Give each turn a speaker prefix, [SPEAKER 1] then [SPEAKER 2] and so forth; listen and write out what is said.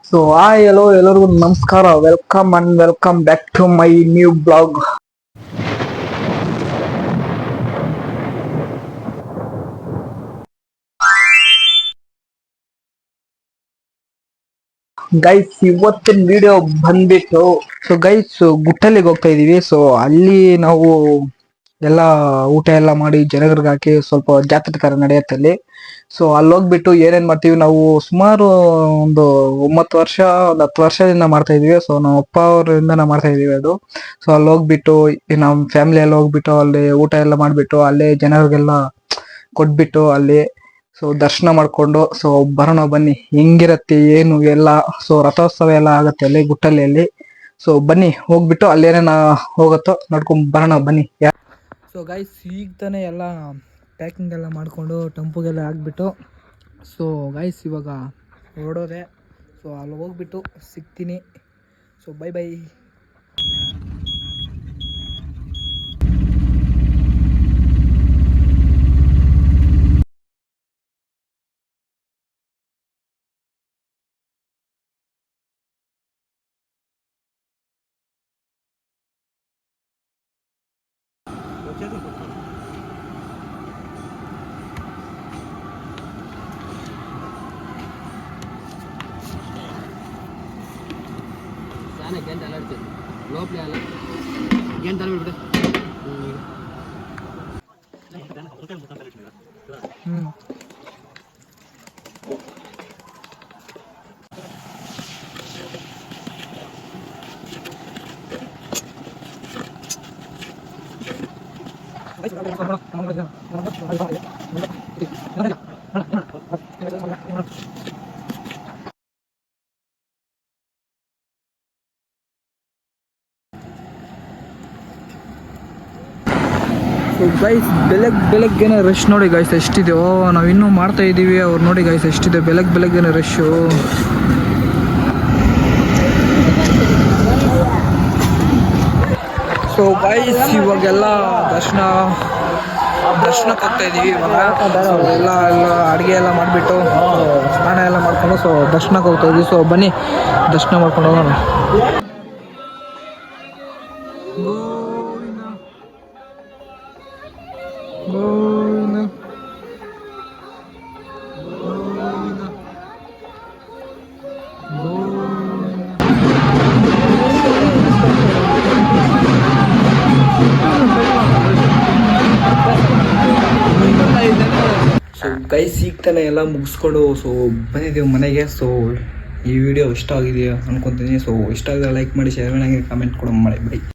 [SPEAKER 1] So hi ಎಲ್ಲೋ ಎಲ್ಲರಿಗೂ ನಮಸ್ಕಾರ, welcome and welcome back to my new blog. Guys ಇವತ್ತಿನ ವಿಡಿಯೋ ಬಂದ್ಬಿಟ್ಟು, ಸೊ ಗೈಸ್ ಗುಟ್ಟಲ್ಲಿಗೆ ಹೋಗ್ತಾ ಇದೀವಿ. ಸೊ ಅಲ್ಲಿ ನಾವು ಎಲ್ಲ ಊಟ ಎಲ್ಲ ಮಾಡಿ ಜನಗಳಿಗೆ ಹಾಕಿ ಸ್ವಲ್ಪ ಜಾತ್ರೆ ತರ ನಡೆಯುತ್ತೆ ಅಲ್ಲಿ. ಸೊ ಅಲ್ಲಿ ಹೋಗ್ಬಿಟ್ಟು ಏನೇನ್ ಮಾಡ್ತೀವಿ ನಾವು ಸುಮಾರು ಒಂದು 9 ವರ್ಷ, ಒಂದು 10 ವರ್ಷದಿಂದ ಮಾಡ್ತಾ ಇದೀವಿ. ಸೊ ನಮ್ಮ ಅಪ್ಪ ಅವರಿಂದ ಮಾಡ್ತಾ ಇದೀವಿ ಅದು. ಸೊ ಅಲ್ಲಿ ಹೋಗ್ಬಿಟ್ಟು ನಮ್ಮ ಫ್ಯಾಮಿಲಿ ಎಲ್ಲ ಹೋಗ್ಬಿಟ್ಟು ಅಲ್ಲಿ ಊಟ ಎಲ್ಲ ಮಾಡ್ಬಿಟ್ಟು ಅಲ್ಲೇ ಜನರಿಗೆಲ್ಲ ಕೊಟ್ಬಿಟ್ಟು ಅಲ್ಲಿ ಸೊ ದರ್ಶನ ಮಾಡ್ಕೊಂಡು ಸೊ ಬರೋಣ ಬನ್ನಿ ಹೆಂಗಿರತ್ತೆ ಏನು ಎಲ್ಲ. ಸೊ ರಥೋತ್ಸವ ಎಲ್ಲ ಆಗತ್ತೆ ಅಲ್ಲಿ ಗುಟ್ಟಲ್ಲಿ. ಸೊ ಬನ್ನಿ ಹೋಗ್ಬಿಟ್ಟು ಅಲ್ಲೇನೇನ ಹೋಗತ್ತೋ ನೋಡ್ಕೊಂಡ್ ಬರೋಣ ಬನ್ನಿ. ಸೊ ಗೈಸ್ ಈಗ ತಾನೇ ಎಲ್ಲ ಪ್ಯಾಕಿಂಗ್ ಎಲ್ಲ ಮಾಡಿಕೊಂಡು ಟೆಂಪುಗೆಲ್ಲ ಹಾಕ್ಬಿಟ್ಟು ಸೊ ಗೈಸ್ ಇವಾಗ ಹೊರಡೋದೆ. ಸೊ ಅಲ್ಲಿ ಹೋಗ್ಬಿಟ್ಟು ಸಿಗ್ತೀನಿ. So bye bye. లోపల గంట బిడ్డ ಸೊ ಗೈಸ್ ಬೆಳಗ್ಗೆನೆ ರಶ್ ನೋಡಿ ಗೈಸ್ ಎಷ್ಟಿದೆ. ನಾವು ಇನ್ನೂ ಮಾಡ್ತಾ ಇದ್ದೀವಿ. ಅವ್ರು ನೋಡಿ ಗೈಸ್ ಎಷ್ಟಿದೆ ಬೆಳಗ್ಗೆನೆ ರಶ್ಶು. ಸೊ ಗೈಸ್ ಇವಾಗೆಲ್ಲ ದರ್ಶನಕ್ಕೆ ಹೋಗ್ತಾ ಇದ್ದೀವಿ ಇವಾಗ. ಎಲ್ಲ ಅಡುಗೆ ಎಲ್ಲ ಮಾಡಿಬಿಟ್ಟು ಸ್ನಾನ ಎಲ್ಲ ಮಾಡ್ಕೊಂಡು ಸೊ ದರ್ಶನಕ್ಕೆ ಹೋಗ್ತಾ ಇದ್ದೀವಿ. ಸೊ ಬನ್ನಿ ದರ್ಶನ ಮಾಡ್ಕೊಂಡು ಹೋಗೋಣ. ಸೊ ಗೈಸ್ ಈಗ ತಾನೆ ಎಲ್ಲ ಮುಗಿಸ್ಕೊಂಡು ಸೊ ಬಂದಿದ್ದೀವಿ ಮನೆಗೆ. ಸೊ ಈ ವಿಡಿಯೋ ಇಷ್ಟ ಆಗಿದೆಯಾ ಅನ್ಕೊತೀನಿ. ಸೊ ಇಷ್ಟ ಆಗಿದ್ರೆ ಲೈಕ್ ಮಾಡಿ, ಶೇರ್ ಮಾಡಿ, ಕಮೆಂಟ್ ಕೂಡ ಮಾಡಿ. ಬೈ.